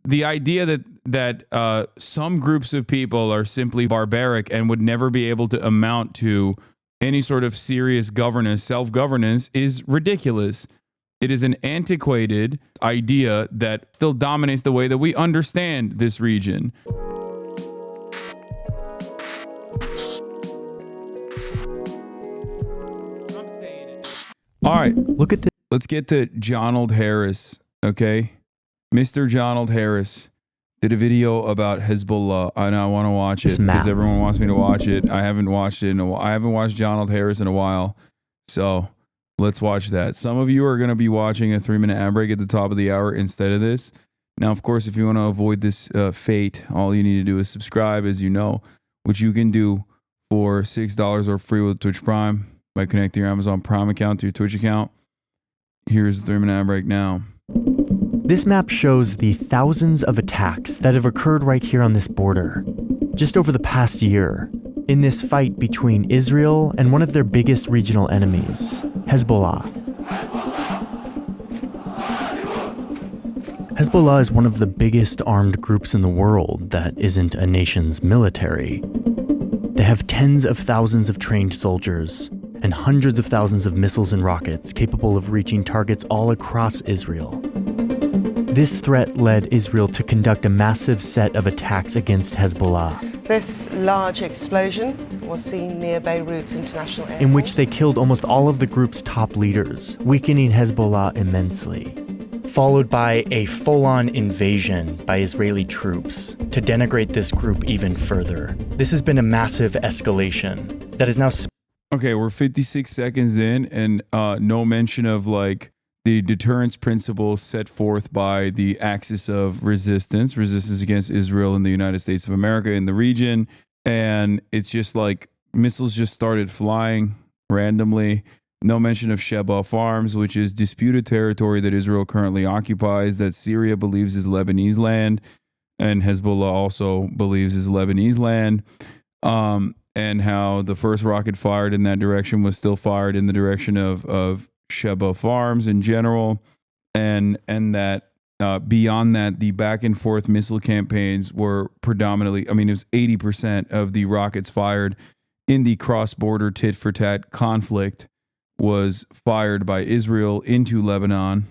the idea that some groups of people are simply barbaric and would never be able to amount to any sort of serious governance, self-governance, is ridiculous. It is an antiquated idea that still dominates the way that we understand this region. All right, look at this. Let's get to Jonald Harris, okay? Mr. Jonald Harris did a video about Hezbollah, and I want to watch it because everyone wants me to watch it. I haven't watched it in a while. I haven't watched Jonald Harris in a while, so let's watch that. Some of you are going to be watching a 3-minute ad break at the top of the hour instead of this. Now, of course, if you want to avoid this fate, all you need to do is subscribe, as you know, which you can do for $6 or free with Twitch Prime by connecting your Amazon Prime account to your Twitch account. Here's the 3-minute ad break now. This map shows the thousands of attacks that have occurred right here on this border, just over the past year, in this fight between Israel and one of their biggest regional enemies, Hezbollah. Hezbollah is one of the biggest armed groups in the world that isn't a nation's military. They have tens of thousands of trained soldiers and hundreds of thousands of missiles and rockets capable of reaching targets all across Israel. This threat led Israel to conduct a massive set of attacks against Hezbollah. This large explosion was seen near Beirut's international airport, in which they killed almost all of the group's top leaders, weakening Hezbollah immensely. Followed by a full-on invasion by Israeli troops to denigrate this group even further. This has been a massive escalation that is now... Okay, we're 56 seconds in, and no mention of like the deterrence principles set forth by the axis of resistance against Israel and the United States of America in the region. And it's just like missiles just started flying randomly. No mention of Sheba Farms, which is disputed territory that Israel currently occupies, that Syria believes is Lebanese land, and Hezbollah also believes is Lebanese land. And how the first rocket fired in that direction was still fired in the direction of Sheba Farms in general, and that beyond that, the back and forth missile campaigns were predominantly, I mean, it was 80% of the rockets fired in the cross-border tit-for-tat conflict was fired by Israel into Lebanon.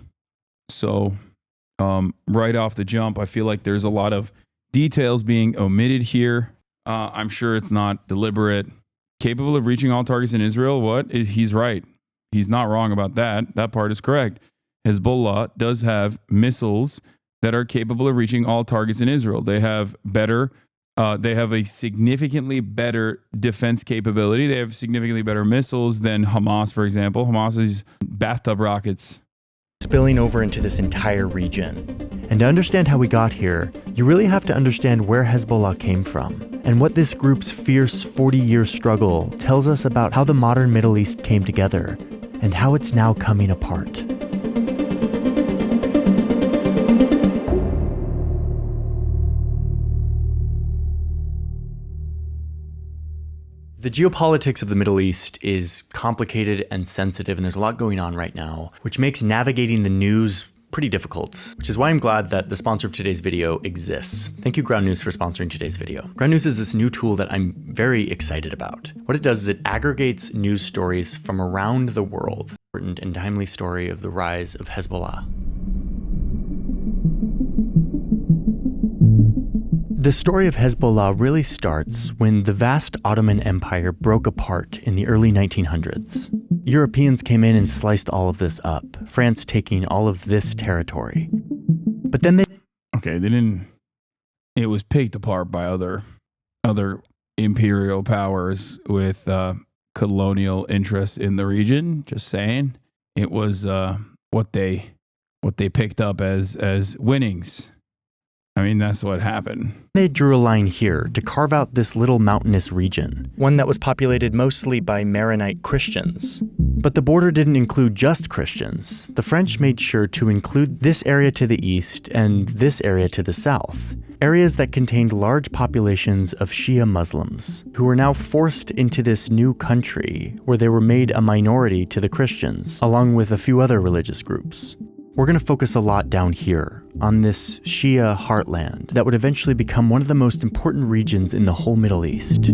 So right off the jump, I feel like there's a lot of details being omitted here. I'm sure it's not deliberate. Capable of reaching all targets in Israel? What? He's right. He's not wrong about that. That part is correct. Hezbollah does have missiles that are capable of reaching all targets in Israel. They have a significantly better defense capability. They have significantly better missiles than Hamas, for example. Hamas's bathtub rockets. Spilling over into this entire region. And to understand how we got here, you really have to understand where Hezbollah came from, and what this group's fierce 40-year struggle tells us about how the modern Middle East came together, and how it's now coming apart. The geopolitics of the Middle East is complicated and sensitive, and there's a lot going on right now, which makes navigating the news pretty difficult, which is why I'm glad that the sponsor of today's video exists. Thank you, Ground News, for sponsoring today's video. Ground News is this new tool that I'm very excited about. What it does is it aggregates news stories from around the world. Important and timely story of the rise of Hezbollah. The story of Hezbollah really starts when the vast Ottoman Empire broke apart in the early 1900s. Europeans came in and sliced all of this up, France taking all of this territory. But then it was picked apart by other imperial powers with colonial interests in the region. Just saying. It was what they picked up as winnings. I mean, that's what happened. They drew a line here to carve out this little mountainous region, one that was populated mostly by Maronite Christians. But the border didn't include just Christians. The French made sure to include this area to the east and this area to the south, areas that contained large populations of Shia Muslims, who were now forced into this new country where they were made a minority to the Christians, along with a few other religious groups. we're going to focus a lot down here, on this Shia heartland that would eventually become one of the most important regions in the whole Middle East.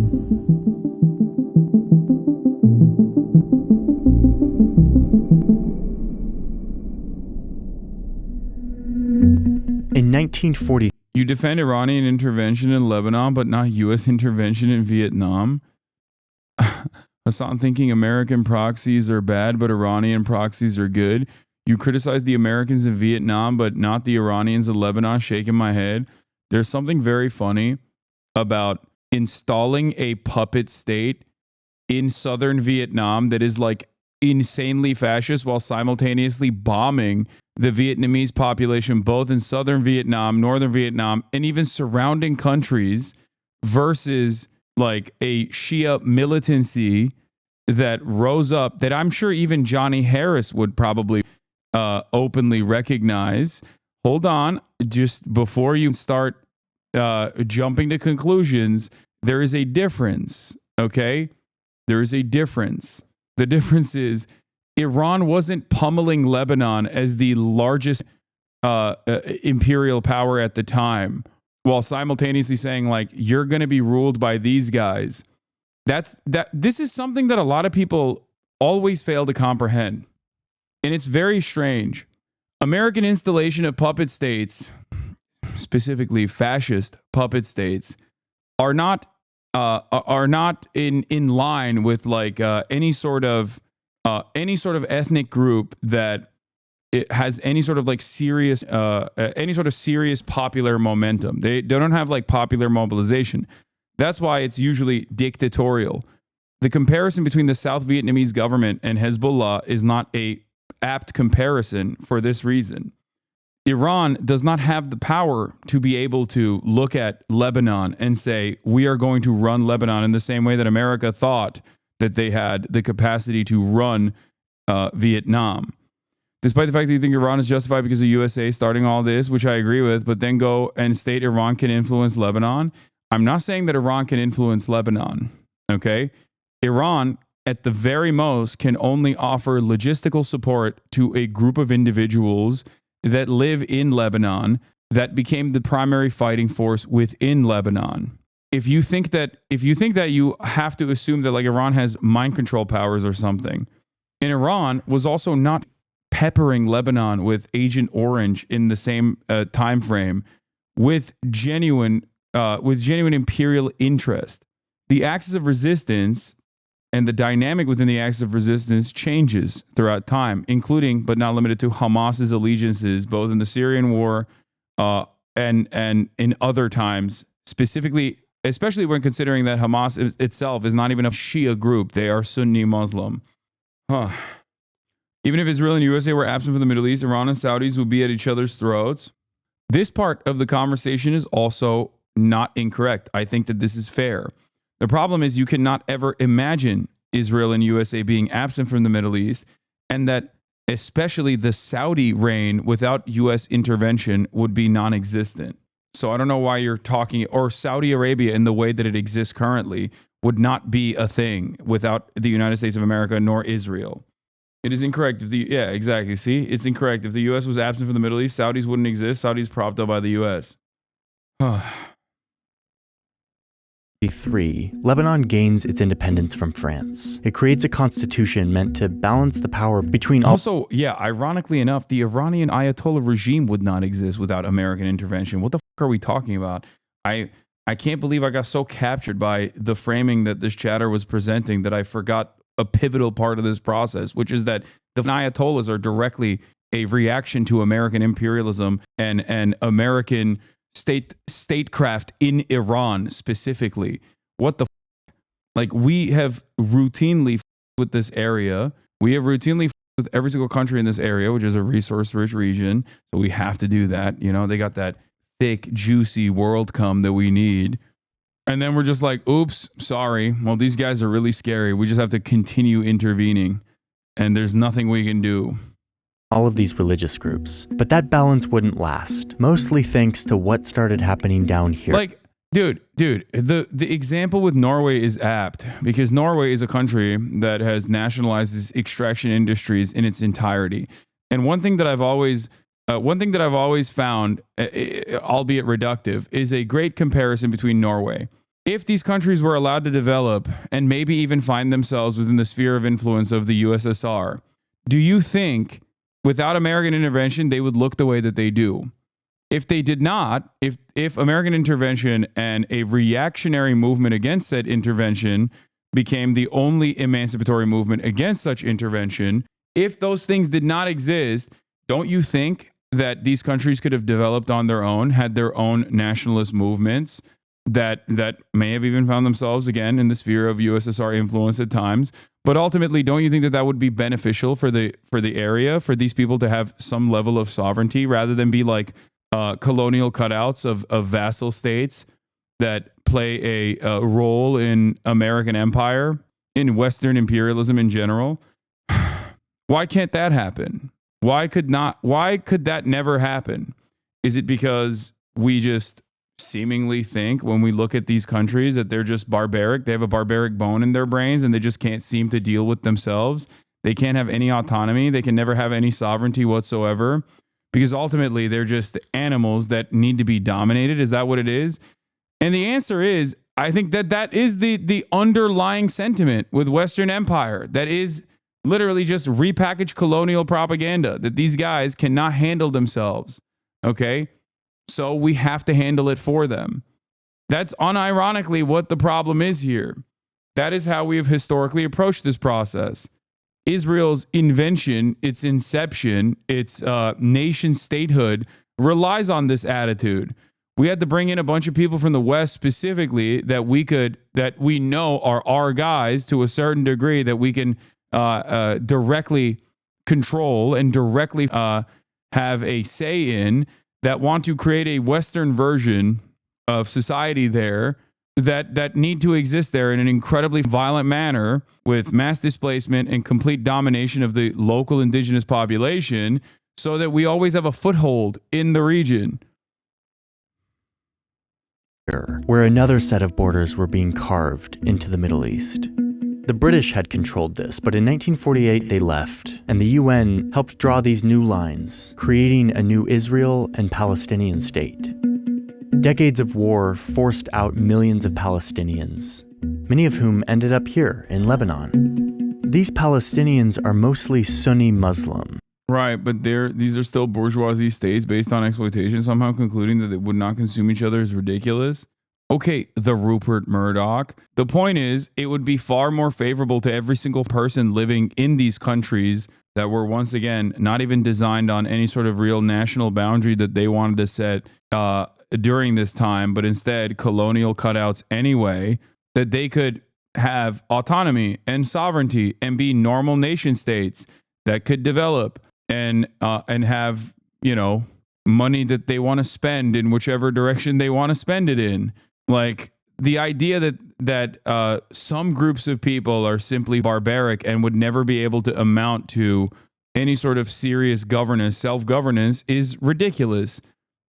In 1940, You defend Iranian intervention in Lebanon, but not U.S. intervention in Vietnam? Hasan thinking American proxies are bad, but Iranian proxies are good. You criticize the Americans in Vietnam, but not the Iranians in Lebanon, shaking my head. There's something very funny about installing a puppet state in southern Vietnam that is like insanely fascist while simultaneously bombing the Vietnamese population, both in southern Vietnam, northern Vietnam, and even surrounding countries, versus like a Shia militancy that rose up that I'm sure even Johnny Harris would probably openly recognize. Hold on, just before you start jumping to conclusions, there is a difference, okay? There is a difference. The difference is Iran wasn't pummeling Lebanon as the largest imperial power at the time, while simultaneously saying like, you're going to be ruled by these guys. This is something that a lot of people always fail to comprehend. And it's very strange. American installation of puppet states, specifically fascist puppet states, are not in line with like any sort of ethnic group that it has any sort of like serious popular momentum. They don't have like popular mobilization. That's why it's usually dictatorial. The comparison between the South Vietnamese government and Hezbollah is not a apt comparison for this reason. Iran does not have the power to be able to look at Lebanon and say, we are going to run Lebanon in the same way that America thought that they had the capacity to run Vietnam. Despite the fact that you think Iran is justified because of USA starting all this, which I agree with, but then go and state Iran can influence Lebanon. I'm not saying that Iran can influence Lebanon, okay? Iran, at the very most, can only offer logistical support to a group of individuals that live in Lebanon that became the primary fighting force within Lebanon. If you think that you have to assume that like Iran has mind control powers or something, and Iran was also not peppering Lebanon with Agent Orange in the same time frame with genuine imperial interest. The axis of resistance and the dynamic within the axis of resistance changes throughout time, including but not limited to Hamas's allegiances, both in the Syrian war and in other times, specifically, especially when considering that Hamas itself is not even a Shia group. They are Sunni Muslim. Even if Israel and USA were absent from the Middle East, Iran and Saudis would be at each other's throats. This part of the conversation is also not incorrect. I think that this is fair. The problem is you cannot ever imagine Israel and USA being absent from the Middle East, and that especially the Saudi reign without US intervention would be non-existent. So I don't know why you're talking, or Saudi Arabia in the way that it exists currently would not be a thing without the United States of America nor Israel. It is incorrect. Yeah, exactly. See, it's incorrect. If the U.S. was absent from the Middle East, Saudis wouldn't exist. Saudis propped up by the U.S. 3. Lebanon gains its independence from France. It creates a constitution meant to balance the power between all. Also, yeah, ironically enough, the Iranian Ayatollah regime would not exist without American intervention. What the fuck are we talking about? I can't believe I got so captured by the framing that this chatter was presenting that I forgot a pivotal part of this process, which is that the Ayatollahs are directly a reaction to American imperialism and American statecraft in Iran specifically. What the like, we have routinely with this area. We have routinely with every single country in this area, which is a resource-rich region. So we have to do that. You know, they got that thick, juicy world come that we need. And then we're just like, oops, sorry. Well, these guys are really scary. We just have to continue intervening. And there's nothing we can do. All of these religious groups. But that balance wouldn't last, mostly thanks to what started happening down here. Like, dude, the example with Norway is apt because Norway is a country that has nationalized its extraction industries in its entirety. And one thing that I've always one thing that I've always found, albeit reductive, is a great comparison between Norway. If these countries were allowed to develop and maybe even find themselves within the sphere of influence of the USSR, do you think without American intervention, they would look the way that they do? If they did not, if American intervention and a reactionary movement against said intervention became the only emancipatory movement against such intervention, if those things did not exist, don't you think that these countries could have developed on their own, had their own nationalist movements that may have even found themselves again in the sphere of USSR influence at times? But ultimately, don't you think that that would be beneficial for the area, for these people to have some level of sovereignty rather than be like colonial cutouts of vassal states that play a role in American empire, in Western imperialism in general? Why can't that happen? Why could that never happen? Is it because we just seemingly think when we look at these countries that they're just barbaric? They have a barbaric bone in their brains and they just can't seem to deal with themselves. They can't have any autonomy. They can never have any sovereignty whatsoever because ultimately they're just animals that need to be dominated. Is that what it is? And the answer is, I think that is the underlying sentiment with Western empire. That is literally just repackaged colonial propaganda, that these guys cannot handle themselves. Okay? So we have to handle it for them. That's unironically what the problem is here. That is how we have historically approached this process. Israel's invention, its inception, its nation statehood relies on this attitude. We had to bring in a bunch of people from the West specifically that we know are our guys to a certain degree, that we can directly control and directly have a say in, that want to create a Western version of society there that need to exist there in an incredibly violent manner with mass displacement and complete domination of the local indigenous population so that we always have a foothold in the region. Where another set of borders were being carved into the Middle East. The British had controlled this, but in 1948 they left, and the UN helped draw these new lines, creating a new Israel and Palestinian state. Decades of war forced out millions of Palestinians, many of whom ended up here in Lebanon. These Palestinians are mostly Sunni Muslim. Right, but these are still bourgeoisie states based on exploitation. Somehow concluding that they would not consume each other is ridiculous. Okay, the Rupert Murdoch. The point is, it would be far more favorable to every single person living in these countries that were, once again, not even designed on any sort of real national boundary that they wanted to set during this time, but instead colonial cutouts anyway, that they could have autonomy and sovereignty and be normal nation states that could develop and have, money that they want to spend in whichever direction they want to spend it in. Like the idea that some groups of people are simply barbaric and would never be able to amount to any sort of serious governance, self-governance, is ridiculous.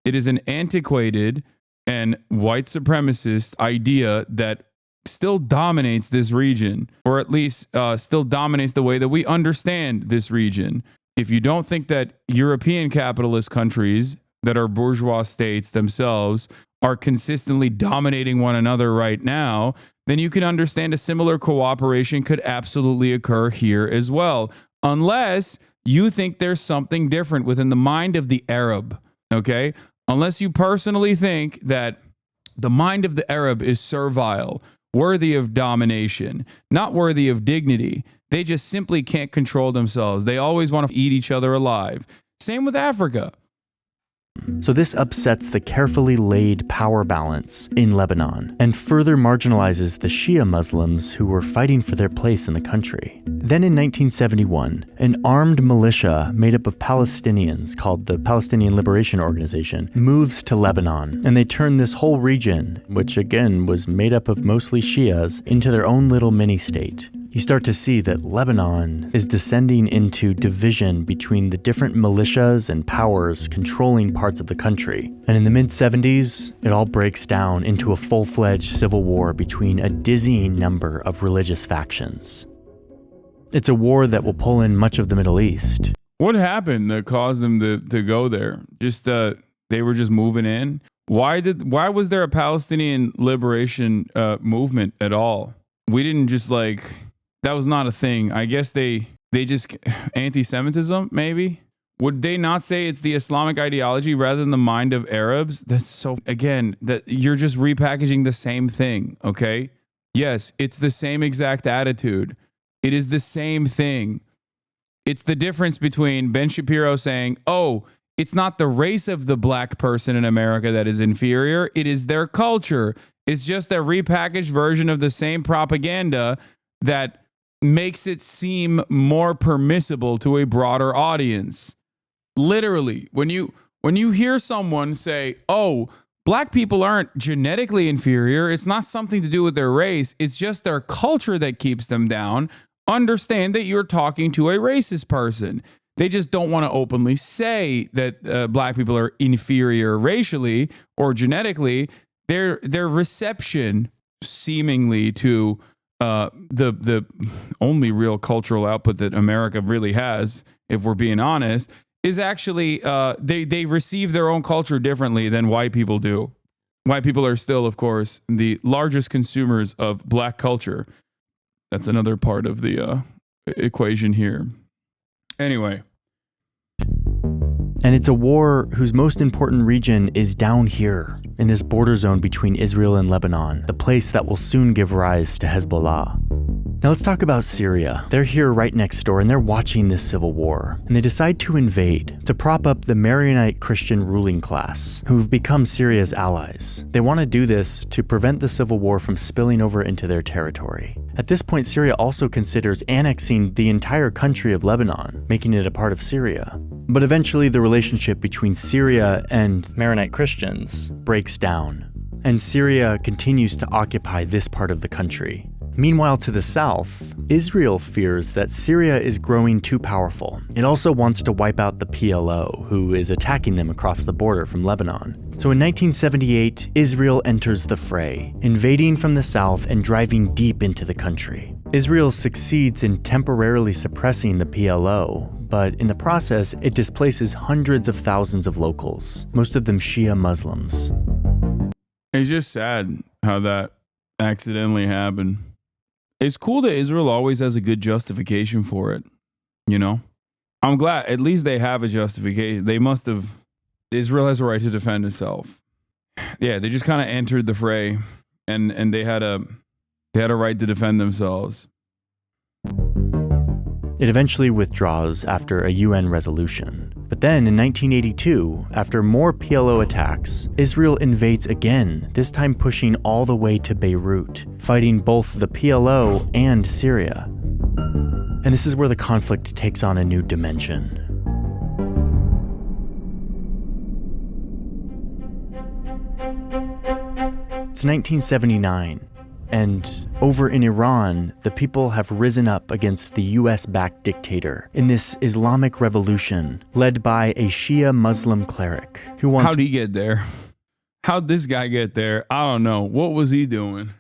It is an antiquated and white supremacist idea that still dominates this region, or at least still dominates the way that we understand this region. If you don't think that European capitalist countries that are bourgeois states themselves are consistently dominating one another right now, then you can understand a similar cooperation could absolutely occur here as well, unless you think there's something different within the mind of the Arab, okay? Unless you personally think that the mind of the Arab is servile, worthy of domination, not worthy of dignity. They just simply can't control themselves. They always want to eat each other alive. Same with Africa. So this upsets the carefully laid power balance in Lebanon and further marginalizes the Shia Muslims who were fighting for their place in the country. Then in 1971, an armed militia made up of Palestinians called the Palestinian Liberation Organization moves to Lebanon, and they turn this whole region, which again was made up of mostly Shias, into their own little mini-state. You start to see that Lebanon is descending into division between the different militias and powers controlling parts of the country. And in the mid-70s, it all breaks down into a full-fledged civil war between a dizzying number of religious factions. It's a war that will pull in much of the Middle East. What happened that caused them to go there? Just they were just moving in. Why was there a Palestinian liberation movement at all? We didn't just like, that was not a thing. I guess they just anti-Semitism maybe. Would they not say it's the Islamic ideology rather than the mind of Arabs? That's so, again, that you're just repackaging the same thing, okay? Yes, it's the same exact attitude. It is the same thing. It's the difference between Ben Shapiro saying, oh, it's not the race of the black person in America that is inferior. It is their culture. It's just a repackaged version of the same propaganda that makes it seem more permissible to a broader audience. Literally, when you hear someone say, oh, black people aren't genetically inferior, it's not something to do with their race, it's just their culture that keeps them down, understand that you're talking to a racist person. They just don't want to openly say that black people are inferior racially or genetically. Their reception seemingly to the only real cultural output that America really has, if we're being honest, is actually they receive their own culture differently than white people do. White people are still, of course, the largest consumers of black culture. That's another part of the equation here. Anyway. And it's a war whose most important region is down here, in this border zone between Israel and Lebanon, the place that will soon give rise to Hezbollah. Now let's talk about Syria. They're here right next door and they're watching this civil war. And they decide to invade, to prop up the Maronite Christian ruling class, who've become Syria's allies. They want to do this to prevent the civil war from spilling over into their territory. At this point, Syria also considers annexing the entire country of Lebanon, making it a part of Syria. But eventually the relationship between Syria and Maronite Christians breaks down, and Syria continues to occupy this part of the country. Meanwhile, to the south, Israel fears that Syria is growing too powerful. It also wants to wipe out the PLO, who is attacking them across the border from Lebanon. So in 1978, Israel enters the fray, invading from the south and driving deep into the country. Israel succeeds in temporarily suppressing the PLO, but in the process, it displaces hundreds of thousands of locals, most of them Shia Muslims. It's just sad how that accidentally happened. It's cool that Israel always has a good justification for it, you know? I'm glad at least they have a justification. They must have. Israel has a right to defend itself. Yeah, they just kind of entered the fray and they had a right to defend themselves. It eventually withdraws after a UN resolution. But then in 1982, after more PLO attacks, Israel invades again, this time pushing all the way to Beirut, fighting both the PLO and Syria. And this is where the conflict takes on a new dimension. It's 1979. And over in Iran, the people have risen up against the US-backed dictator in this Islamic revolution led by a Shia Muslim cleric who wants... How'd he get there? How'd this guy get there? I don't know. What was he doing?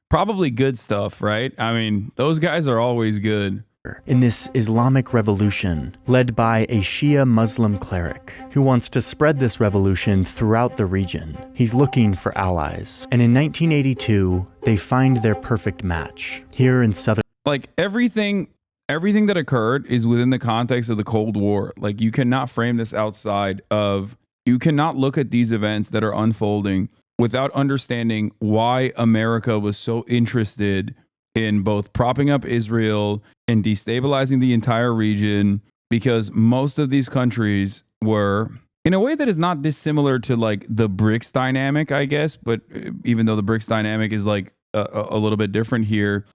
Probably good stuff, right? I mean, those guys are always good. In this Islamic revolution led by a Shia Muslim cleric who wants to spread this revolution throughout the region. He's looking for allies. And in 1982, they find their perfect match here in southern... Like everything that occurred is within the context of the Cold War. Like you cannot frame this outside of... You cannot look at these events that are unfolding without understanding why America was so interested in both propping up Israel and destabilizing the entire region, because most of these countries were, in a way that is not dissimilar to like the BRICS dynamic, I guess, but even though the BRICS dynamic is like a little bit different here,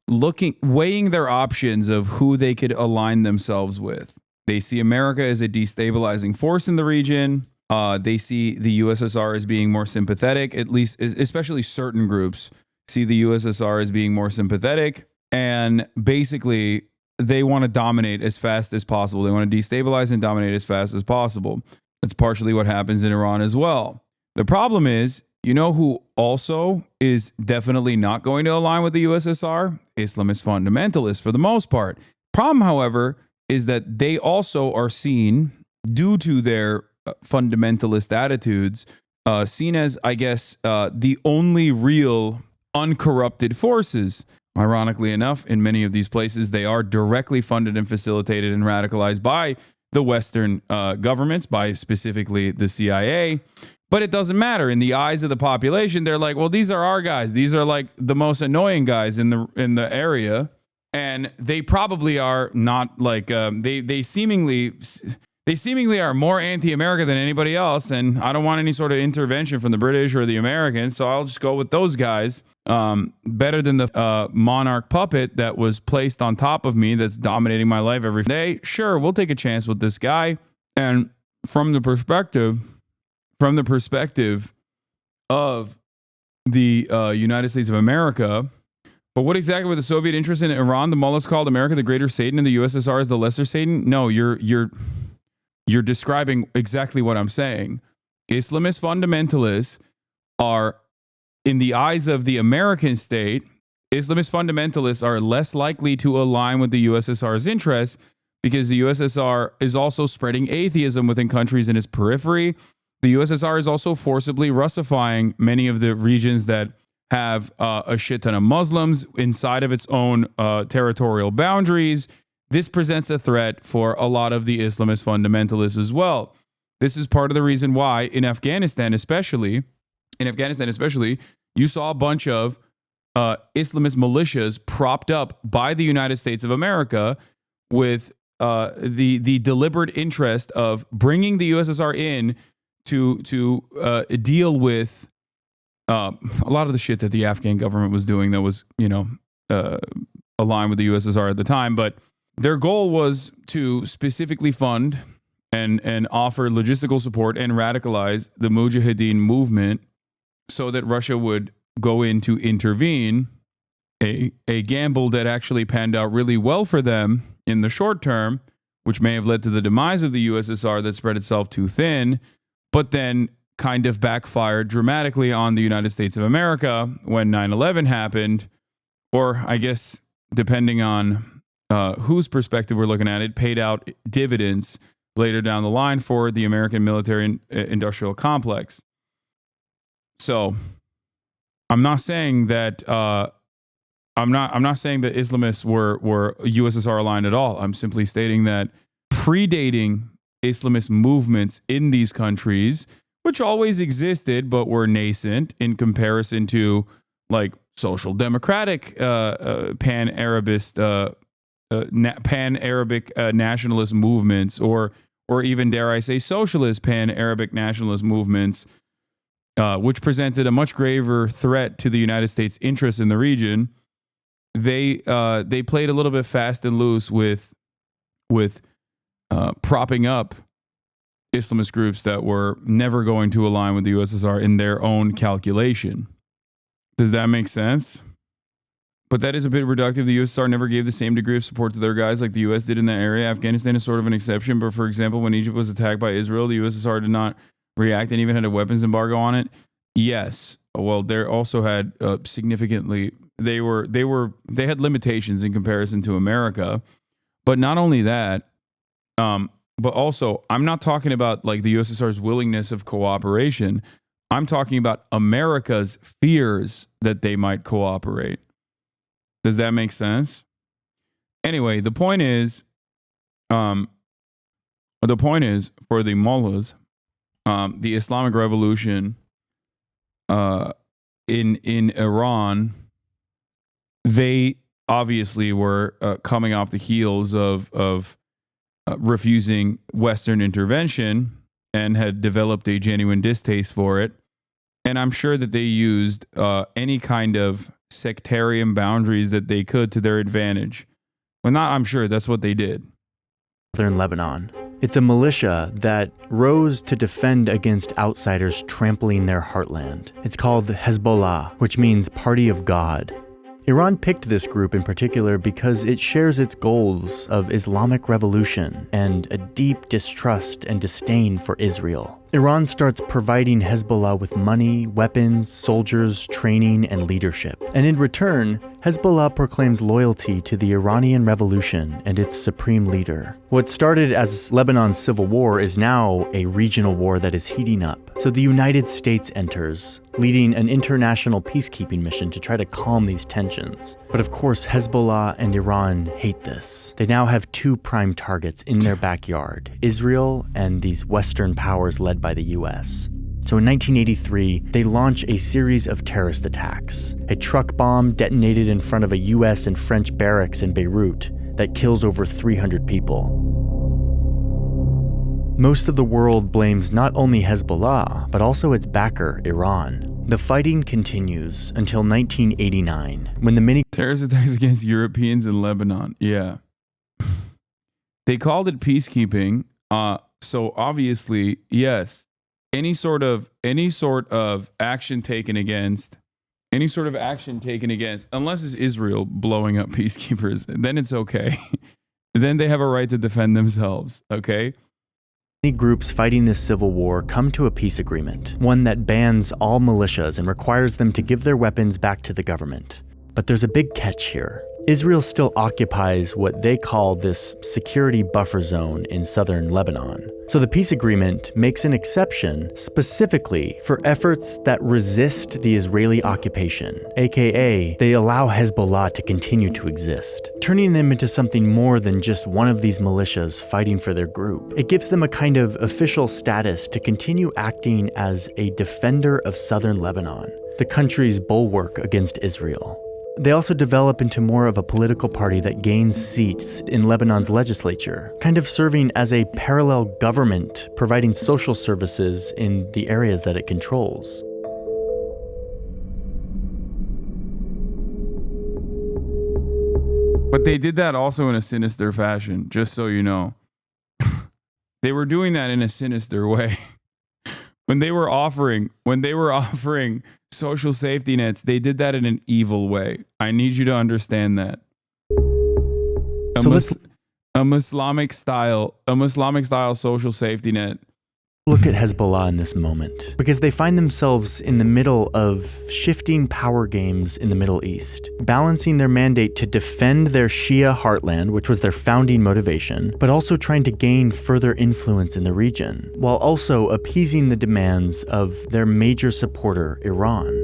weighing their options of who they could align themselves with. They see America as a destabilizing force in the region. They see the USSR as being more sympathetic, at least, especially certain groups see the USSR as being more sympathetic, and basically they want to dominate as fast as possible. They want to destabilize and dominate as fast as possible. That's partially what happens in Iran as well. The problem is, you know who also is definitely not going to align with the USSR? Islamist fundamentalists for the most part. Problem, however, is that they also are seen, due to their fundamentalist attitudes, seen as, I guess, the only real uncorrupted forces. Ironically enough, in many of these places, they are directly funded and facilitated and radicalized by the Western governments, by specifically the CIA. But it doesn't matter. In the eyes of the population, they're like, well, these are our guys. These are like the most annoying guys in the area. And they probably are not like, they seemingly are more anti-America than anybody else. And I don't want any sort of intervention from the British or the Americans. So I'll just go with those guys. Better than the monarch puppet that was placed on top of me that's dominating my life every day. Sure, we'll take a chance with this guy. And from the perspective of the United States of America, but what exactly were the Soviet interests in Iran? The mullahs called America the greater Satan and the USSR as the lesser Satan? No, you're describing exactly what I'm saying. Islamist fundamentalists are, in the eyes of the American state, Islamist fundamentalists are less likely to align with the USSR's interests because the USSR is also spreading atheism within countries in its periphery. The USSR is also forcibly Russifying many of the regions that have a shit ton of Muslims inside of its own territorial boundaries. This presents a threat for a lot of the Islamist fundamentalists as well. This is part of the reason why in Afghanistan especially, you saw a bunch of Islamist militias propped up by the United States of America with the deliberate interest of bringing the USSR in to deal with a lot of the shit that the Afghan government was doing that was, aligned with the USSR at the time. But their goal was to specifically fund and offer logistical support and radicalize the Mujahideen movement so that Russia would go in to intervene, a gamble that actually panned out really well for them in the short term, which may have led to the demise of the USSR that spread itself too thin, but then kind of backfired dramatically on the United States of America when 9/11 happened, or I guess depending on whose perspective we're looking at, it paid out dividends later down the line for the American military industrial complex. So I'm not saying that I'm not saying that Islamists were USSR aligned at all. I'm simply stating that predating Islamist movements in these countries, which always existed but were nascent in comparison to like social democratic pan-Arabist pan-Arabic nationalist movements, or even, dare I say, socialist pan-Arabic nationalist movements, which presented a much graver threat to the United States' interests in the region. They played a little bit fast and loose with propping up Islamist groups that were never going to align with the USSR in their own calculation. Does that make sense? But that is a bit reductive. The USSR never gave the same degree of support to their guys like the US did in that area. Afghanistan is sort of an exception. But for example, when Egypt was attacked by Israel, the USSR did not react and even had a weapons embargo on it. Yes. Well, they also had significantly, they had limitations in comparison to America. But not only that, but also, I'm not talking about like the USSR's willingness of cooperation. I'm talking about America's fears that they might cooperate. Does that make sense? Anyway, the point is for the mullahs, the Islamic Revolution in Iran, they obviously were coming off the heels of refusing Western intervention and had developed a genuine distaste for it. And I'm sure that they used any kind of sectarian boundaries that they could to their advantage. Well, not I'm sure, that's what they did. In Lebanon. It's a militia that rose to defend against outsiders trampling their heartland. It's called Hezbollah, which means Party of God. Iran picked this group in particular because it shares its goals of Islamic revolution and a deep distrust and disdain for Israel. Iran starts providing Hezbollah with money, weapons, soldiers, training, and leadership. And in return, Hezbollah proclaims loyalty to the Iranian Revolution and its supreme leader. What started as Lebanon's civil war is now a regional war that is heating up. So the United States enters, leading an international peacekeeping mission to try to calm these tensions. But of course, Hezbollah and Iran hate this. They now have two prime targets in their backyard, Israel and these Western powers led by the US. So in 1983, they launch a series of terrorist attacks. A truck bomb detonated in front of a US and French barracks in Beirut that kills over 300 people. Most of the world blames not only Hezbollah, but also its backer, Iran. The fighting continues until 1989, when the mini Terrorist attacks against Europeans in Lebanon. Yeah. They called it peacekeeping. So obviously, yes, any sort of action taken against, unless it's Israel blowing up peacekeepers, then it's okay. Then they have a right to defend themselves, okay? groups fighting this civil war come to a peace agreement, one that bans all militias and requires them to give their weapons back to the government. But there's a big catch here. Israel still occupies what they call this security buffer zone in southern Lebanon. So the peace agreement makes an exception specifically for efforts that resist the Israeli occupation, aka they allow Hezbollah to continue to exist, turning them into something more than just one of these militias fighting for their group. It gives them a kind of official status to continue acting as a defender of southern Lebanon, the country's bulwark against Israel. They also develop into more of a political party that gains seats in Lebanon's legislature, kind of serving as a parallel government, providing social services in the areas that it controls. But they did that also in a sinister fashion, just so you know. They were doing that in a sinister way. When they were offering social safety nets, they did that in an evil way. I need you to understand that. A Islamic style social safety net. Look at Hezbollah in this moment, because they find themselves in the middle of shifting power games in the Middle East, balancing their mandate to defend their Shia heartland, which was their founding motivation, but also trying to gain further influence in the region, while also appeasing the demands of their major supporter, Iran.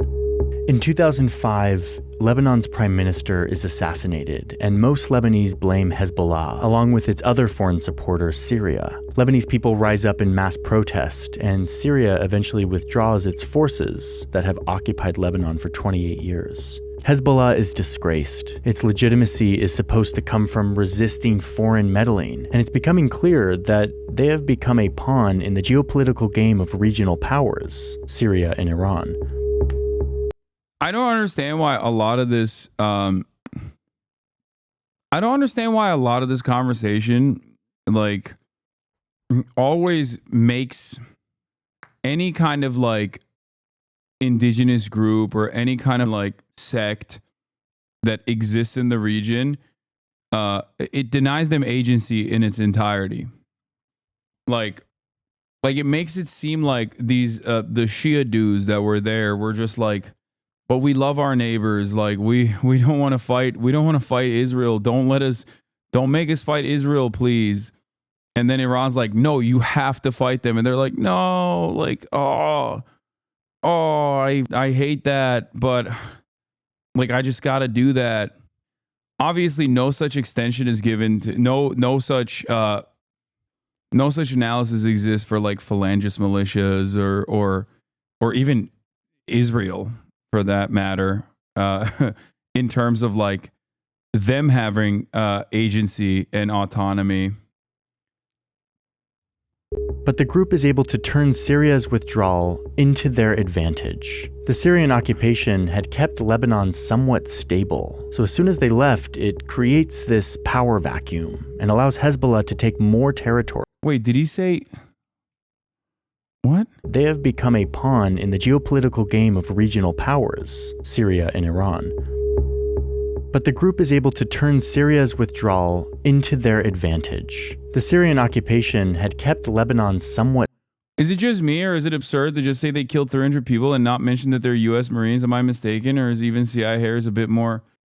In 2005, Lebanon's prime minister is assassinated, and most Lebanese blame Hezbollah, along with its other foreign supporter, Syria. Lebanese people rise up in mass protest, and Syria eventually withdraws its forces that have occupied Lebanon for 28 years. Hezbollah is disgraced. Its legitimacy is supposed to come from resisting foreign meddling, and it's becoming clear that they have become a pawn in the geopolitical game of regional powers, Syria and Iran. I don't understand why a lot of this conversation like always makes any kind of like indigenous group or any kind of like sect that exists in the region, it denies them agency in its entirety. Like it makes it seem like these the Shia dudes that were there were just like, but we love our neighbors. Like we don't want to fight. We don't want to fight Israel. Don't make us fight Israel, please. And then Iran's like, no, you have to fight them. And they're like, no, like, I hate that, but like I just got to do that. Obviously, no such extension is given to no such analysis exists for like phalangist militias or even Israel, for that matter, in terms of like them having agency and autonomy. But the group is able to turn Syria's withdrawal into their advantage. The Syrian occupation had kept Lebanon somewhat stable, so as soon as they left, it creates this power vacuum and allows Hezbollah to take more territory. Wait, did he say... What? They have become a pawn in the geopolitical game of regional powers, Syria and Iran. but the group is able to turn Syria's withdrawal into their advantage. The Syrian occupation had kept Lebanon somewhat. Is it just me, or is it absurd to just say they killed 300 people and not mention that they're U.S. Marines? Am I mistaken, or is even CIA Harris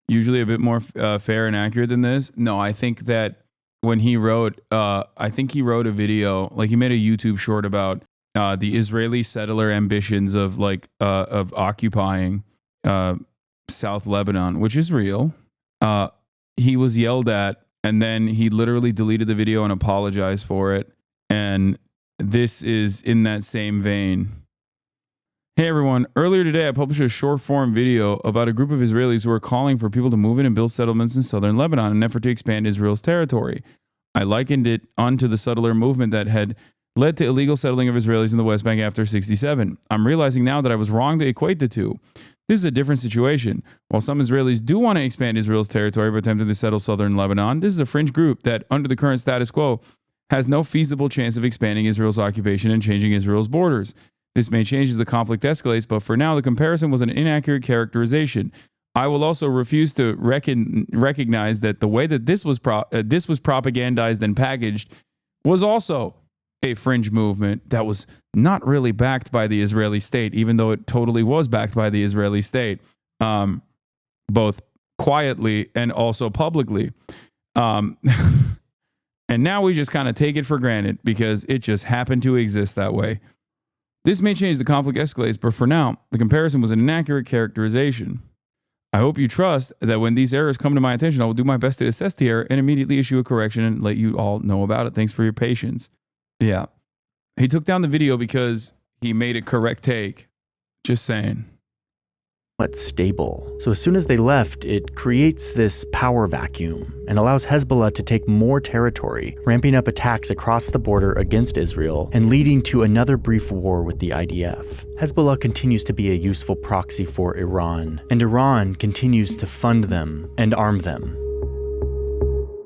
usually a bit more fair and accurate than this? No, I think that when he wrote, I think he wrote a video, like he made a YouTube short about the Israeli settler ambitions of occupying South Lebanon, which is real. He was yelled at, and then he literally deleted the video and apologized for it. And this is in that same vein. Hey everyone, earlier today I published a short form video about a group of Israelis who are calling for people to move in and build settlements in southern Lebanon in an effort to expand Israel's territory. I likened it onto the settler movement that had led to illegal settling of Israelis in the West Bank after 1967. I'm realizing now that I was wrong to equate the two. This is a different situation. While some Israelis do want to expand Israel's territory by attempting to settle southern Lebanon, this is a fringe group that, under the current status quo, has no feasible chance of expanding Israel's occupation and changing Israel's borders. This may change as the conflict escalates, but for now, the comparison was an inaccurate characterization. I will also refuse to recognize that the way that this was propagandized and packaged was also a fringe movement that was not really backed by the Israeli state, even though it totally was backed by the Israeli state, both quietly and also publicly. And now we just kind of take it for granted because it just happened to exist that way. This may change as the conflict escalates, but for now, the comparison was an inaccurate characterization. I hope you trust that when these errors come to my attention, I will do my best to assess the error and immediately issue a correction and let you all know about it. Thanks for your patience. Yeah. He took down the video because he made a correct take. Just saying. Stable. So as soon as they left, it creates this power vacuum and allows Hezbollah to take more territory, ramping up attacks across the border against Israel and leading to another brief war with the IDF. Hezbollah continues to be a useful proxy for Iran, and Iran continues to fund them and arm them.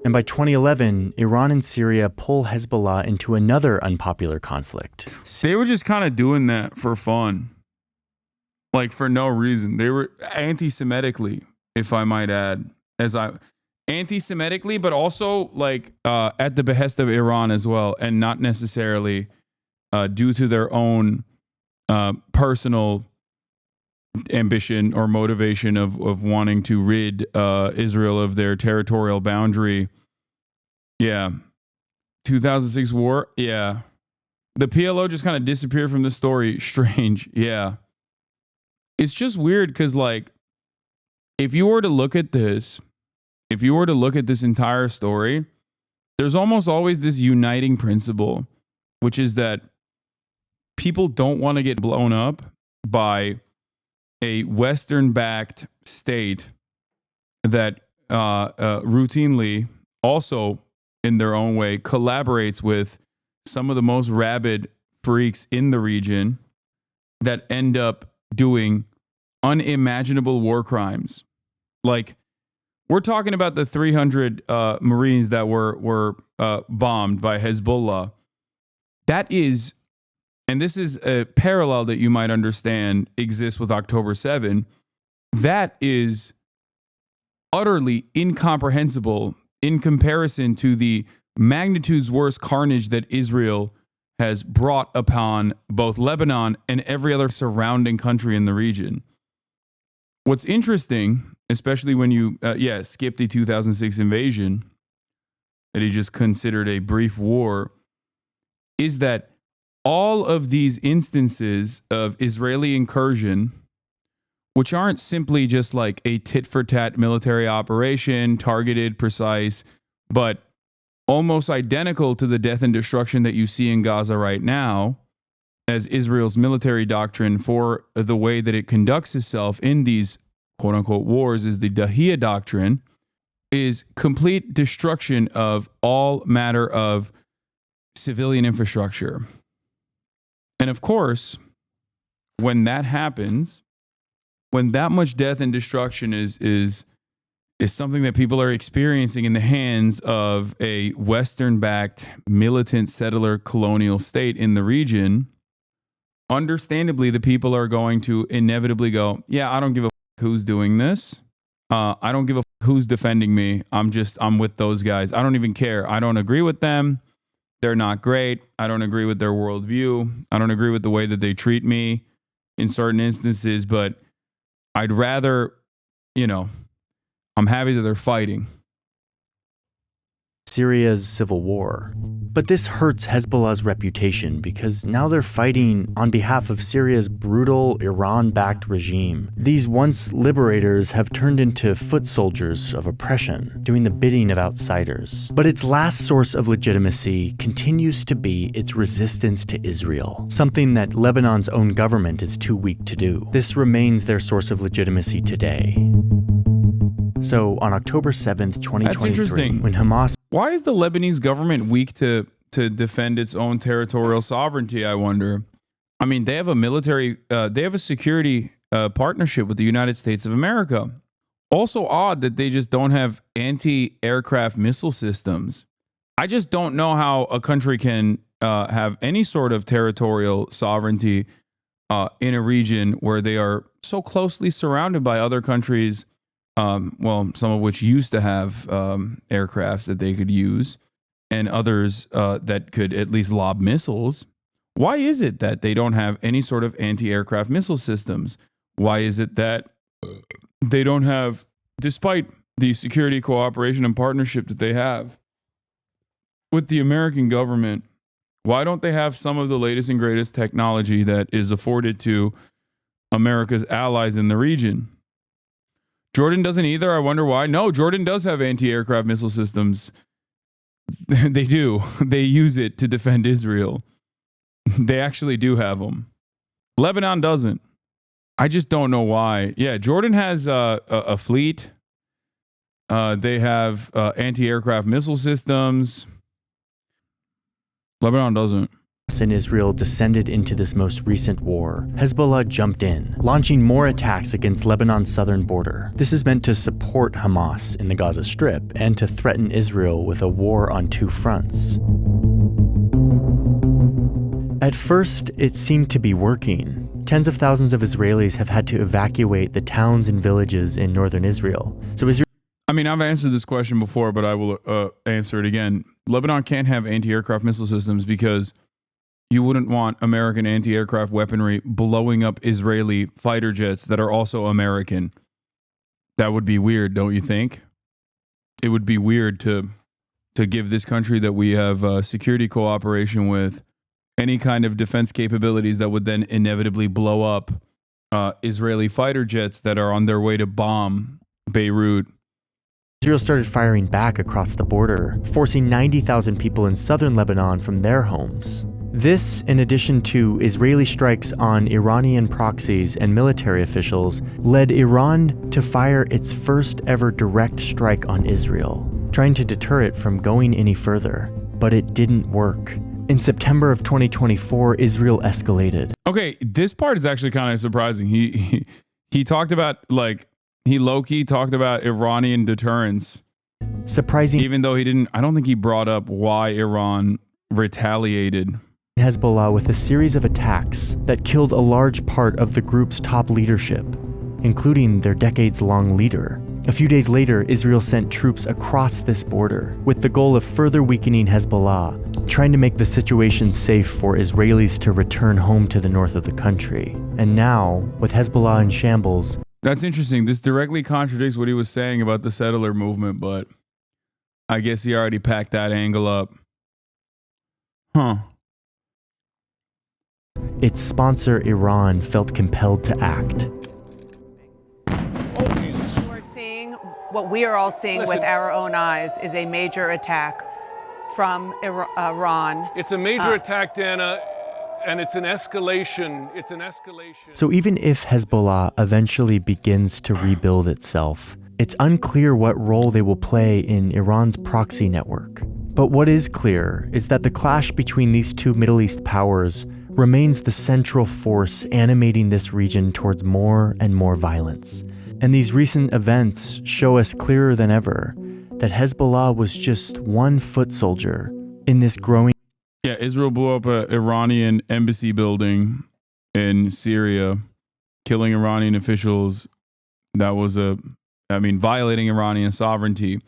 And by 2011, Iran and Syria pull Hezbollah into another unpopular conflict. They were just kind of doing that for fun. Like for no reason. They were anti-Semitically, if I might add, anti-Semitically, but also like at the behest of Iran as well, and not necessarily due to their own personal ambition or motivation of wanting to rid Israel of their territorial boundary. Yeah. 2006 war. Yeah. The PLO just kind of disappeared from the story. Strange. Yeah. It's just weird because, like, if you were to look at this entire story, there's almost always this uniting principle, which is that people don't want to get blown up by a Western-backed state that routinely, also in their own way, collaborates with some of the most rabid freaks in the region that end up doing unimaginable war crimes. Like, we're talking about the 300 Marines that were bombed by Hezbollah. That is, and this is a parallel that you might understand exists with October 7. That is utterly incomprehensible in comparison to the magnitudes worse carnage that Israel has brought upon both Lebanon and every other surrounding country in the region. What's interesting, especially when you skip the 2006 invasion that he just considered a brief war, is that all of these instances of Israeli incursion, which aren't simply just like a tit-for-tat military operation, targeted, precise, but almost identical to the death and destruction that you see in Gaza right now, as Israel's military doctrine for the way that it conducts itself in these quote-unquote wars is the Dahiyya doctrine, is complete destruction of all matter of civilian infrastructure. And of course, when that happens, when that much death and destruction is something that people are experiencing in the hands of a Western-backed militant settler colonial state in the region, understandably, the people are going to inevitably go, yeah, I don't give a who's doing this. I don't give a who's defending me. I'm with those guys. I don't even care. I don't agree with them. They're not great. I don't agree with their worldview. I don't agree with the way that they treat me in certain instances, but I'd rather, I'm happy that they're fighting. Syria's civil war. But this hurts Hezbollah's reputation because now they're fighting on behalf of Syria's brutal Iran-backed regime. These once liberators have turned into foot soldiers of oppression, doing the bidding of outsiders. But its last source of legitimacy continues to be its resistance to Israel, something that Lebanon's own government is too weak to do. This remains their source of legitimacy today. So on October 7th, 2023, when Hamas... Why is the Lebanese government weak to defend its own territorial sovereignty, I wonder? I mean, they have a security partnership with the United States of America. Also odd that they just don't have anti-aircraft missile systems. I just don't know how a country can have any sort of territorial sovereignty in a region where they are so closely surrounded by other countries. Some of which used to have aircrafts that they could use, and others that could at least lob missiles. Why is it that they don't have any sort of anti-aircraft missile systems? Why is it that they don't have, despite the security cooperation and partnership that they have with the American government, why don't they have some of the latest and greatest technology that is afforded to America's allies in the region? Jordan doesn't either. I wonder why. No, Jordan does have anti-aircraft missile systems. They do. They use it to defend Israel. They actually do have them. Lebanon doesn't. I just don't know why. Yeah, Jordan has a fleet. They have anti-aircraft missile systems. Lebanon doesn't. And Israel descended into this most recent war, Hezbollah jumped in, launching more attacks against Lebanon's southern border. This is meant to support Hamas in the Gaza Strip and to threaten Israel with a war on two fronts. At first, it seemed to be working. Tens of thousands of Israelis have had to evacuate the towns and villages in northern Israel. So Israel... I mean, I've answered this question before, but I will answer it again. Lebanon can't have anti-aircraft missile systems because you wouldn't want American anti-aircraft weaponry blowing up Israeli fighter jets that are also American. That would be weird, don't you think? It would be weird to give this country that we have security cooperation with any kind of defense capabilities that would then inevitably blow up Israeli fighter jets that are on their way to bomb Beirut. Israel started firing back across the border, forcing 90,000 people in southern Lebanon from their homes. This, in addition to Israeli strikes on Iranian proxies and military officials, led Iran to fire its first ever direct strike on Israel, trying to deter it from going any further. But it didn't work. In September of 2024, Israel escalated. Okay, this part is actually kind of surprising. He talked about, he low-key talked about Iranian deterrence. Surprising. Even though I don't think he brought up why Iran retaliated. Hezbollah with a series of attacks that killed a large part of the group's top leadership, including their decades-long leader. A few days later, Israel sent troops across this border with the goal of further weakening Hezbollah, trying to make the situation safe for Israelis to return home to the north of the country. And now, with Hezbollah in shambles... That's interesting. This directly contradicts what he was saying about the settler movement, but I guess he already packed that angle up. Huh. Its sponsor, Iran, felt compelled to act. We're seeing, what we are all seeing with our own eyes is a major attack from Iran. It's a major attack, Dana, and it's an escalation. It's an escalation. So even if Hezbollah eventually begins to rebuild itself, it's unclear what role they will play in Iran's proxy network. But what is clear is that the clash between these two Middle East powers remains the central force animating this region towards more and more violence. And these recent events show us clearer than ever that Hezbollah was just one foot soldier in this growing... Yeah, Israel blew up an Iranian embassy building in Syria, killing Iranian officials. That was an violating Iranian sovereignty.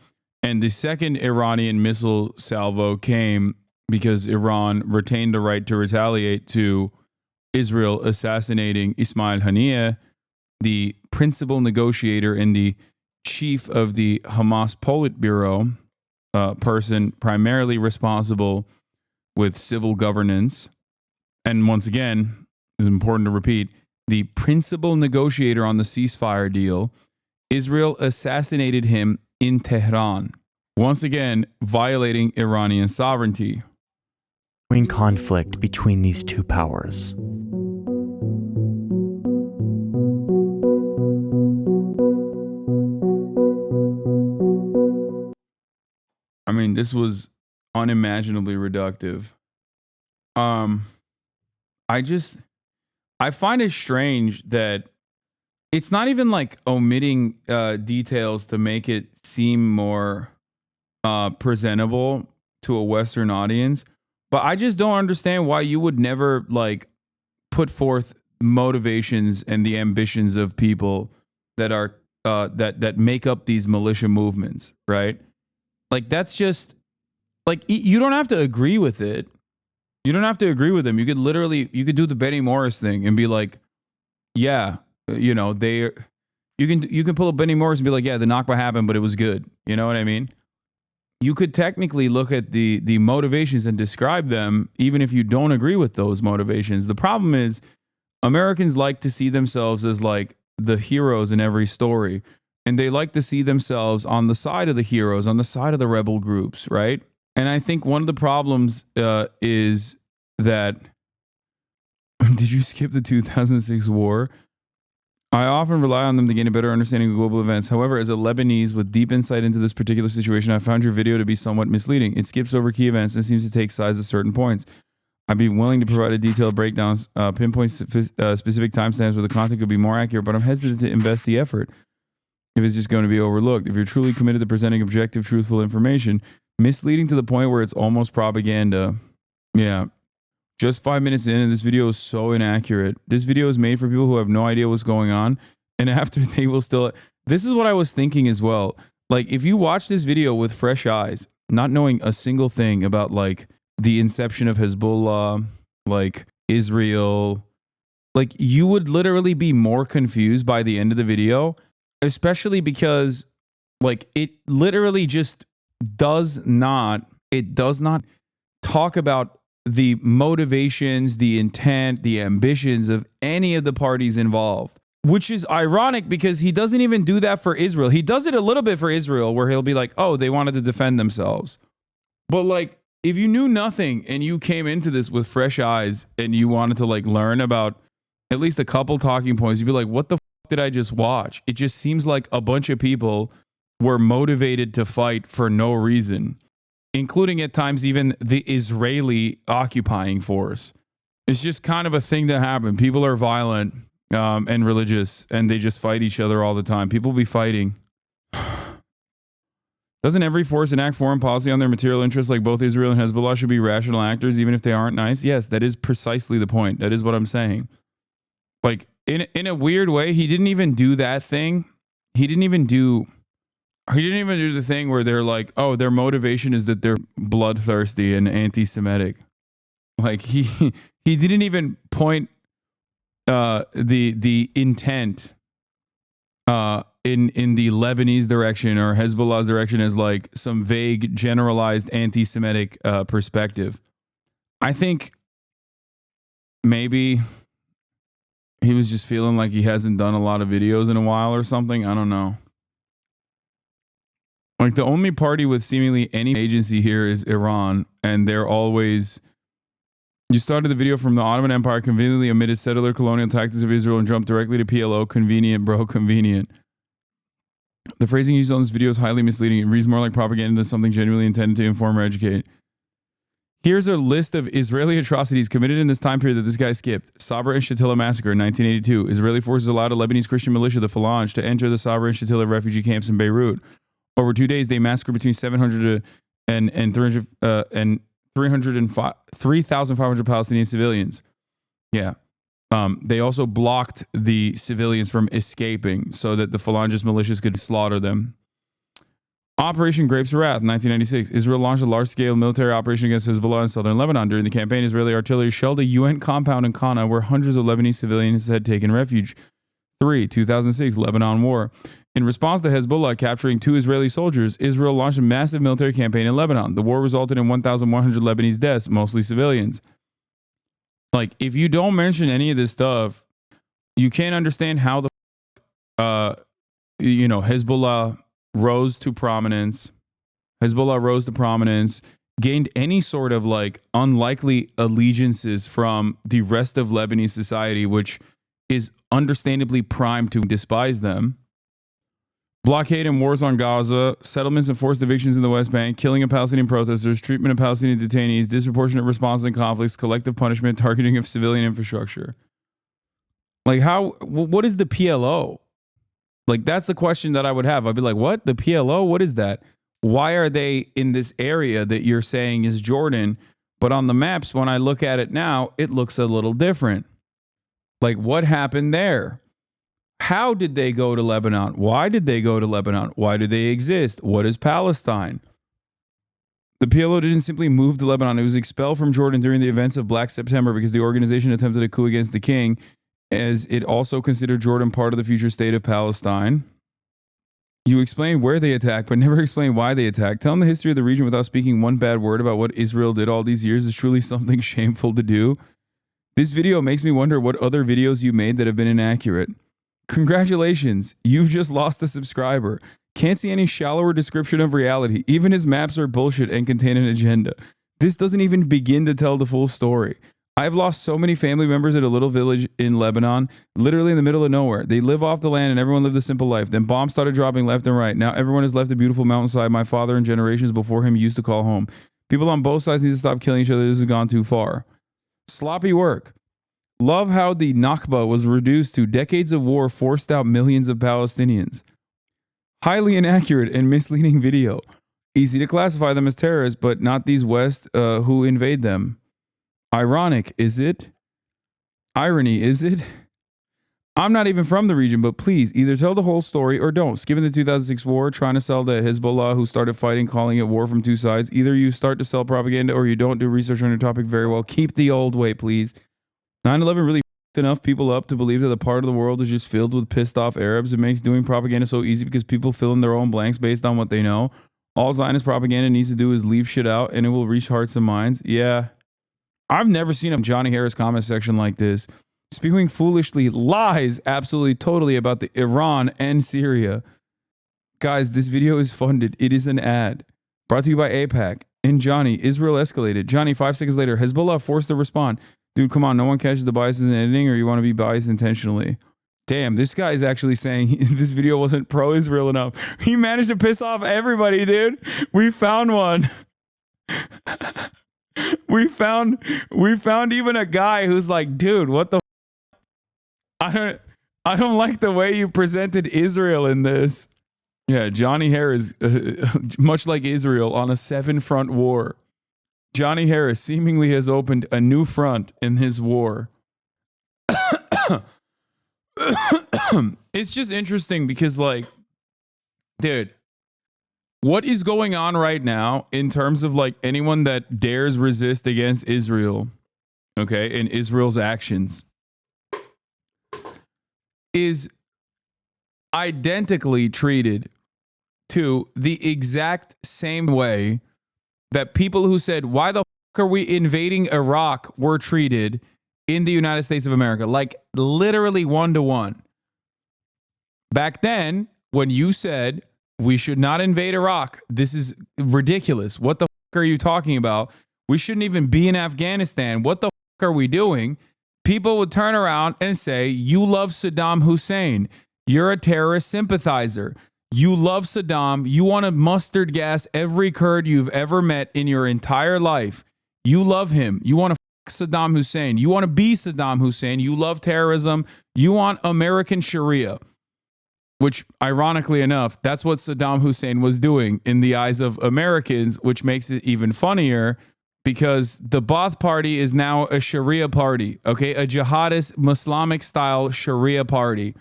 And the second Iranian missile salvo came because Iran retained the right to retaliate to Israel assassinating Ismail Haniyeh, the principal negotiator and the chief of the Hamas Politburo, person primarily responsible with civil governance. And once again, it's important to repeat, the principal negotiator on the ceasefire deal. Israel assassinated him in Tehran, once again violating Iranian sovereignty. Conflict between these two powers. I mean, this was unimaginably reductive. I find it strange that it's not even like omitting details to make it seem more presentable to a Western audience. But I just don't understand why you would never like put forth motivations and the ambitions of people that are that make up these militia movements, right? Like that's just like you don't have to agree with it. You don't have to agree with them. You could do the Benny Morris thing and be like, yeah, you know, you can pull up Benny Morris and be like, yeah, the Nakba happened, but it was good. You know what I mean? You could technically look at the motivations and describe them, even if you don't agree with those motivations. The problem is Americans like to see themselves as like the heroes in every story. And they like to see themselves on the side of the heroes, on the side of the rebel groups, right? And I think one of the problems is that, did you skip the 2006 war? I often rely on them to gain a better understanding of global events. However, as a Lebanese with deep insight into this particular situation, I found your video to be somewhat misleading. It skips over key events and seems to take sides at certain points. I'd be willing to provide a detailed breakdown, pinpoint specific timestamps where the content could be more accurate, but I'm hesitant to invest the effort if it's just going to be overlooked. If you're truly committed to presenting objective, truthful information, misleading to the point where it's almost propaganda. Yeah. Just 5 minutes in and this video is so inaccurate. This video is made for people who have no idea what's going on. And after they will still... This is what I was thinking as well. Like if you watch this video with fresh eyes, not knowing a single thing about like the inception of Hezbollah, like Israel, like you would literally be more confused by the end of the video, especially because like it literally just does not talk about the motivations, the intent, the ambitions of any of the parties involved, which is ironic because he doesn't even do that for Israel. He does it a little bit for Israel where he'll be like, oh, they wanted to defend themselves. But like, if you knew nothing and you came into this with fresh eyes and you wanted to like learn about at least a couple talking points, you'd be like, what the fuck did I just watch? It just seems like a bunch of people were motivated to fight for no reason, including at times even the Israeli occupying force. It's just kind of a thing that happened. People are violent and religious, and they just fight each other all the time. People be fighting. Doesn't every force enact foreign policy on their material interests like both Israel and Hezbollah should be rational actors even if they aren't nice? Yes, that is precisely the point. That is what I'm saying. Like, in a weird way, he didn't even do that thing. He didn't even do the thing where they're like, oh, their motivation is that they're bloodthirsty and anti-Semitic. Like he didn't even point the intent in the Lebanese direction or Hezbollah's direction as like some vague generalized anti-Semitic perspective. I think maybe he was just feeling like he hasn't done a lot of videos in a while or something. I don't know. Like the only party with seemingly any agency here is Iran, and they're always... You started the video from the Ottoman Empire, conveniently omitted settler colonial tactics of Israel and jumped directly to PLO. Convenient, bro, convenient. The phrasing used on this video is highly misleading. It reads more like propaganda than something genuinely intended to inform or educate. Here's a list of Israeli atrocities committed in this time period that this guy skipped. Sabra and Shatila massacre in 1982. Israeli forces allowed a Lebanese Christian militia, the Phalange, to enter the Sabra and Shatila refugee camps in Beirut. Over 2 days, they massacred between 700 and 3,500 Palestinian civilians. Yeah. They also blocked the civilians from escaping so that the Phalangist militias could slaughter them. Operation Grapes of Wrath, 1996. Israel launched a large-scale military operation against Hezbollah in southern Lebanon. During the campaign, Israeli artillery shelled a UN compound in Qana where hundreds of Lebanese civilians had taken refuge. 2006, Lebanon War. In response to Hezbollah capturing 2 Israeli soldiers, Israel launched a massive military campaign in Lebanon. The war resulted in 1,100 Lebanese deaths, mostly civilians. Like, if you don't mention any of this stuff, you can't understand how the Hezbollah rose to prominence. Gained any sort of like unlikely allegiances from the rest of Lebanese society, which is understandably primed to despise them. Blockade and wars on Gaza, settlements and forced evictions in the West Bank, killing of Palestinian protesters, treatment of Palestinian detainees, disproportionate response in conflicts, collective punishment, targeting of civilian infrastructure. Like, what is the PLO? Like, that's the question that I would have. I'd be like, what? The PLO? What is that? Why are they in this area that you're saying is Jordan? But on the maps, when I look at it now, it looks a little different. Like, what happened there? How did they go to Lebanon? Why did they go to Lebanon? Why do they exist? What is Palestine? The PLO didn't simply move to Lebanon. It was expelled from Jordan during the events of Black September because the organization attempted a coup against the king, as it also considered Jordan part of the future state of Palestine. You explain where they attacked, but never explain why they attacked. Telling the history of the region without speaking one bad word about what Israel did all these years is truly something shameful to do. This video makes me wonder what other videos you made that have been inaccurate. Congratulations, you've just lost a subscriber. Can't see any shallower description of reality. Even his maps are bullshit and contain an agenda. This doesn't even begin to tell the full story. I've lost so many family members at a little village in Lebanon, literally in the middle of nowhere. They live off the land and everyone lived a simple life. Then bombs started dropping left and right. Now everyone has left a beautiful mountainside my father and generations before him used to call home. People on both sides need to stop killing each other. This has gone too far. Sloppy work. Love how the Nakba was reduced to decades of war forced out millions of Palestinians. Highly inaccurate and misleading video. Easy to classify them as terrorists, but not these West who invade them. Ironic, is it? Irony, is it? I'm not even from the region, but please either tell the whole story or don't. Skipping the 2006 war, trying to sell the Hezbollah who started fighting, calling it war from 2 sides. Either you start to sell propaganda or you don't do research on your topic very well. Keep the old way, please. 9/11 really f***ed enough people up to believe that the part of the world is just filled with pissed off Arabs. It makes doing propaganda so easy because people fill in their own blanks based on what they know. All Zionist propaganda needs to do is leave shit out and it will reach hearts and minds. Yeah. I've never seen a Johnny Harris comment section like this. Spewing foolishly lies absolutely totally about the Iran and Syria. Guys, this video is funded. It is an ad. Brought to you by AIPAC. And Johnny, Israel escalated. Johnny, 5 seconds later, Hezbollah forced to respond. Dude, come on, no one catches the biases in editing or you want to be biased intentionally. Damn, this guy is actually saying this video wasn't pro-Israel enough. He managed to piss off everybody, dude. We found one. We found even a guy who's like, dude, what the I don't like the way you presented Israel in this. Yeah, Johnny Harris, much like Israel, on a 7-front war. Johnny Harris seemingly has opened a new front in his war. It's just interesting because, like, dude, what is going on right now in terms of like anyone that dares resist against Israel, okay, and Israel's actions is identically treated to the exact same way that people who said, why the fuck are we invading Iraq, were treated in the United States of America. Like literally 1-to-1. Back then, when you said we should not invade Iraq, this is ridiculous. What the fuck are you talking about? We shouldn't even be in Afghanistan. What the fuck are we doing? People would turn around and say, you love Saddam Hussein. You're a terrorist sympathizer. You love Saddam. You want to mustard gas every Kurd you've ever met in your entire life. You love him. You want to fuck Saddam Hussein. You want to be Saddam Hussein. You love terrorism. You want American Sharia. Which, ironically enough, that's what Saddam Hussein was doing in the eyes of Americans, which makes it even funnier because the Ba'ath Party is now a Sharia party, okay? A jihadist, Islamic style Sharia party,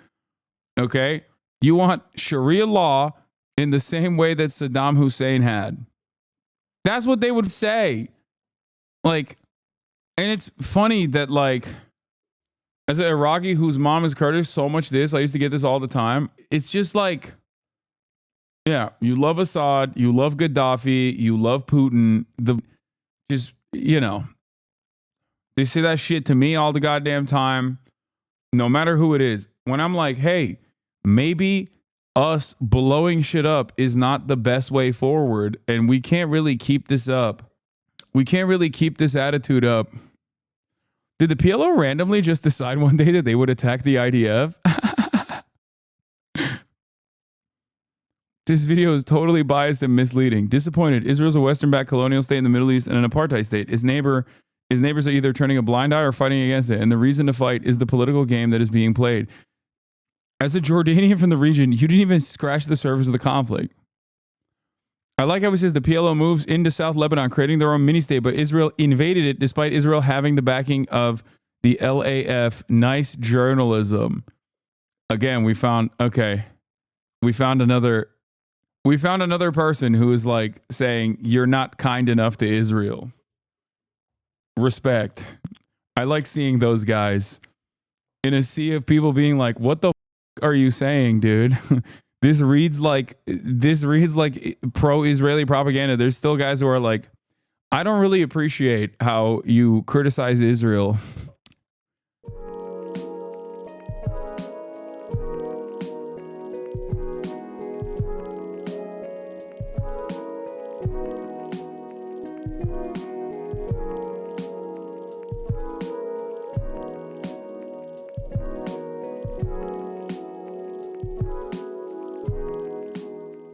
okay? You want Sharia law in the same way that Saddam Hussein had. That's what they would say. Like, and it's funny that, like, as an Iraqi whose mom is Kurdish, so much this, I used to get this all the time. It's just like, yeah, you love Assad, you love Gaddafi, you love Putin. They say that shit to me all the goddamn time, no matter who it is. When I'm like, hey, maybe us blowing shit up is not the best way forward, and we can't really keep this up. We can't really keep this attitude up. Did the PLO randomly just decide one day that they would attack the IDF? This video is totally biased and misleading. Disappointed. Israel's a Western-backed colonial state in the Middle East and an apartheid state. His neighbors are either turning a blind eye or fighting against it. And the reason to fight is the political game that is being played. As a Jordanian from the region, you didn't even scratch the surface of the conflict. I like how he says the PLO moves into South Lebanon, creating their own mini-state, but Israel invaded it despite Israel having the backing of the LAF. Nice journalism. Again, we found another person who is like saying, you're not kind enough to Israel. Respect. I like seeing those guys in a sea of people being like, what the f- are you saying, dude? This reads like pro-Israeli propaganda. There's still guys who are like, I don't really appreciate how you criticize Israel.